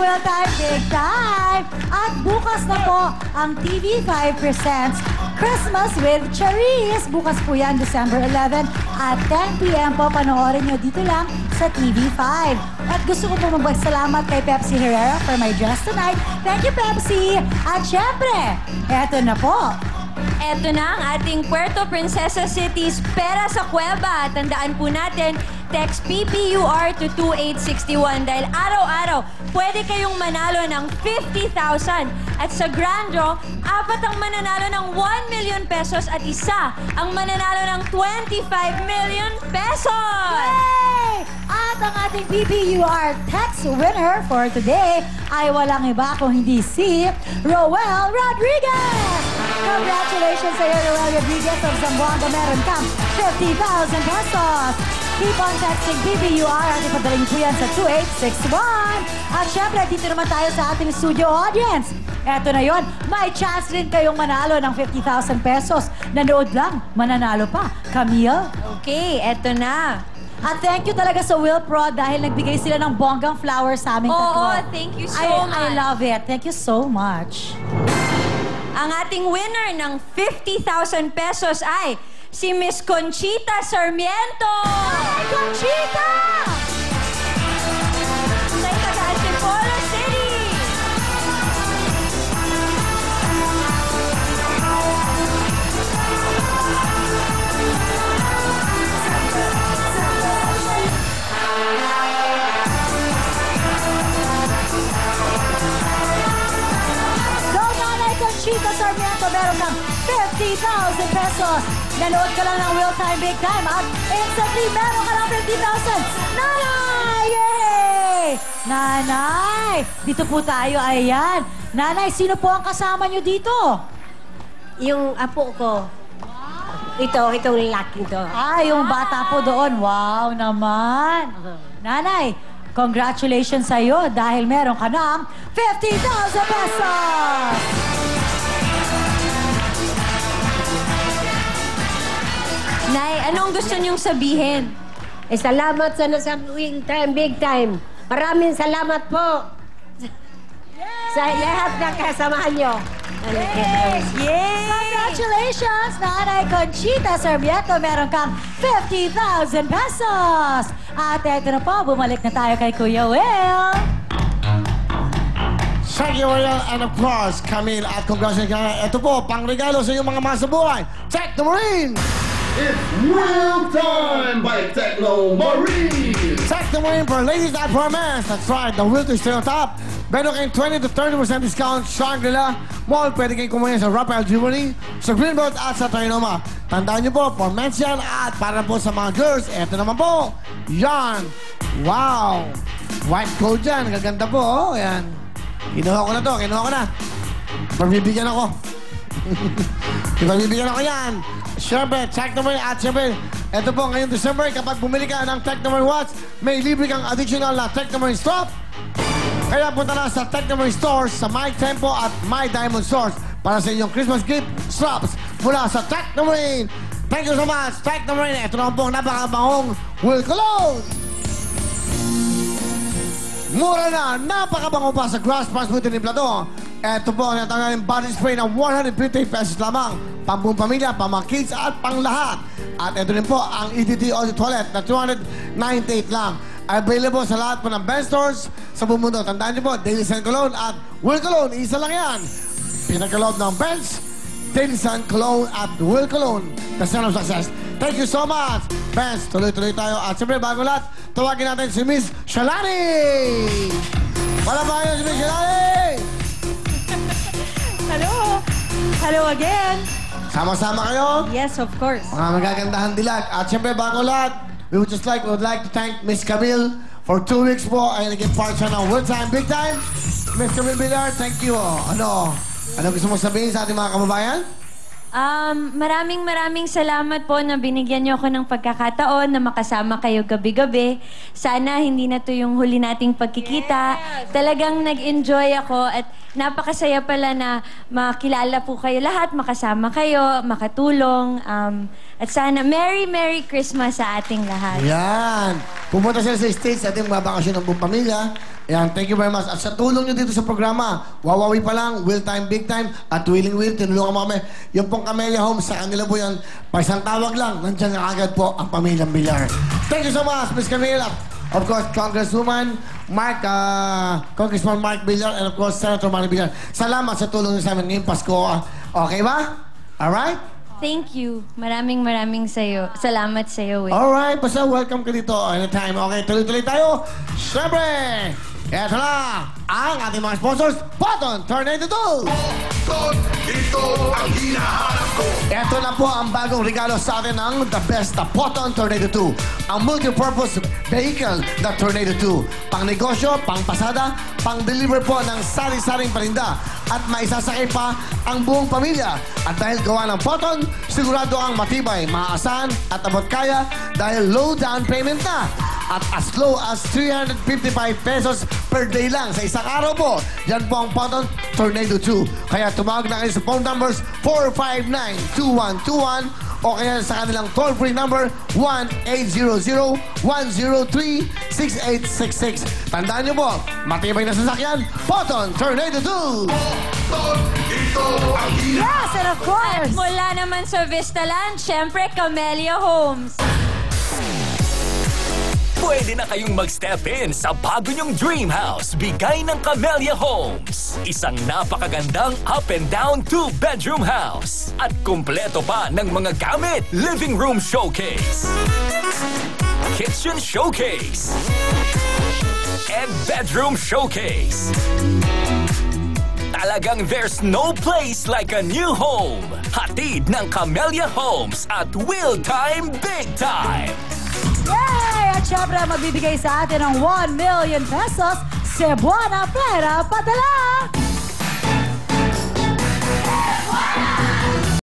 Will Time Big Time! At bukas na po ang TV5 presents Christmas with Charisse. Bukas po yan, December 11 at 10 p.m. po. Panoorin nyo dito lang sa TV5. At gusto ko po magpasalamat kay Pepsi Herrera for my dress tonight. Thank you, Pepsi! At syempre, eto na po. Eto na ang ating Puerto Princesa City's Pera sa Cueva. Tandaan po natin, text PPUR to 2861 dahil araw-araw pwede kayong manalo ng 50,000. At sa Grand Draw, 4 ang mananalo ng 1 million pesos at isa ang mananalo ng 25 million pesos! Yay! At ang ating PPUR text winner for today ay walang iba kung hindi si Roel Rodriguez! Congratulations sa iyo, Roel Rodriguez of Zamboanga. Meron kang 50,000 pesos. Keep on texting PPUR at ipadalhin po yan sa 2861. At syempre, dito naman tayo sa ating studio audience. Eto na yon, may chance rin kayong manalo ng 50,000 pesos. Nanood lang, mananalo pa. Camille? Okay, eto na. At thank you talaga sa Will Pro dahil nagbigay sila ng bonggang flowers sa aming tatlo. Oo, thank you so I much. love it. Thank you so much. Ang ating winner ng 50,000 pesos ay si Miss Conchita Sarmiento! Hi, Conchita! Sa taga Antipolo City! Go, Nanay Conchita Sarmiento! Meron ng 50,000 pesos. Nanood ka lang ng Will Time Big Time at instantly meron ka ng 50,000. Nanay! Yay! Nanay! Dito po tayo. Ayan. Nanay, sino po ang kasama nyo dito? Yung apo ko. Itong lalaking to. Ah, yung bata po doon. Wow naman. Nanay, congratulations sa iyo dahil meron ka ng 50,000 pesos! Nay, anong gusto niyong sabihin? Salamat sa nasa Will Time, Big Time. Maraming salamat po. Sa lahat ng kasamahan nyo. Yay! Congratulations, Nanay Conchita Sarmiento. Meron kang 50,000 pesos. At eto na po, bumalik na tayo kay Kuya Will. Thank you, Royal, and applause, Camille, at congratulations. Ito po, pangregalo sa inyong mga masabuhay. Check the Marine! It's Will Time by Techno Marine. Check the Marine for ladies and for men. That's right, the will to stay on top. Meron kayong 20 to 30% discount sa Shangri-La Mall. Pwede kayong kumuha sa Raphael Jewelry, sa Greenbelt at sa Trinoma. Tandaan niyo po, for men's yan at para po sa mga girls, eto naman po, yan. Wow! White coat yan, gaganda po, oh, yan. Kinuha ko na to, kinuha ko na. Pagbibigyan ako. Pagbibigyan ako yan. Siyempre, Technomer at siyempre, ito po ngayong December, kapag bumili ka ng Technomer watch, may libre kang additional na Technomer strap. Kaya punta na sa Technomer stores sa My Tempo at My Diamond stores para sa inyong Christmas gift straps mula sa Technomer. Thank you so much, Technomer. Ito naman po ang napakabangong Will Cologne. Mura na, napakabango pa sa Grass Pass mo tinimpla. Ito po ang natanggalin body spray na 150 pesos lamang. Pambuong pamilya, pang kids at pang lahat. At ito rin po ang EDT Audit Toilet na 298 lang. Available sa lahat po ng Ben stores sa buong mundo. Tandaan niyo po, Daily Sun Cologne at Will Cologne. Isa lang yan. Pinagkaloob ng Benz, Daily Sun Cologne at Will Cologne. The sign of success. Thank you so much. Benz, tuloy-tuloy tayo. At siyempre, bago lahat, tawagin natin si Miss Shalani. Wala ba kayo si Miss Shalani? Hello! Hello again! Sama-sama kayo. Yes, of course. Mga magagandahan dilag. At siyempre, bago lahat, we would like to thank Miss Camille for 2 weeks po ay naging part siya ng Will Time, Big Time. Miss Camille Villar, thank you. Ano gusto mo sabihin sa ating mga kababayan? Maraming salamat po na binigyan niyo ako ng pagkakataon na makasama kayo gabi-gabi. Sana hindi na to yung huli nating pagkikita. Yes. Talagang nag-enjoy ako at napakasaya pala na makilala po kayo lahat, makasama kayo, makatulong. At sana Merry Christmas sa ating lahat. Yan. Pumunta sila sa States, ating mga bakasyon ng buong pamilya. Ayan, thank you very much. At sa tulong nyo dito sa programa, Wawawi pa lang, Will Time, Big Time, at Willing Will, tinulungan mo kami. Yung pong Camellia Homes, sa kanila po yan, pa isang tawag lang, nandiyan na agad po ang Pamilyang Villar. Thank you so much, Miss Camila. Of course, Congresswoman Mark, Congressman Mark Villar, and of course, Senator Manny Villar. Salamat sa tulong nyo sa amin ngayong Pasko. Okay ba? Alright? Thank you. Maraming salamat sa'yo, Will. Alright, basta welcome ka dito anytime. Okay, tuloy-tuloy tayo. Siyempre, eto na ang ating mga sponsors, Button Tornado 2. Ito ang hinahanap ko. Eto na po ang bagong regalo sa atin ng The Best na Button Tornado 2. Ang multi-purpose vehicle na Tornado 2. Pang negosyo, pang pasada, pang deliver po ng sari-saring paninda. At maisasakay pa ang buong pamilya. At dahil gawa ng Button, sigurado ang matibay, maaasahan at abot kaya dahil low down payment na. At as low as 355 pesos per day lang sa isang araw po. Yan po ang Button Tornado 2. Kaya tumawag na kayo sa phone numbers 459-2121 o kaya sa kanilang toll-free number 1-800-103-6866. Tandaan nyo po, matibay na sasakyan, Button Tornado 2! Ito ang hinahanap. Yes, and of course. Mula naman sa Vistaland, syempre, Camellia Homes. Pwede na kayong mag-step in sa bago nyong dream house, bigay ng Camellia Homes. Isang napakagandang up and down 2-bedroom house. At kumpleto pa ng mga gamit. Living room showcase, kitchen showcase, and bedroom showcase. Talagang there's no place like a new home. Hatid ng Camellia Homes at Will Time Big Time. Yay! At syempre, magbibigay sa atin ng 1 million pesos, Cebuana Pera Padala!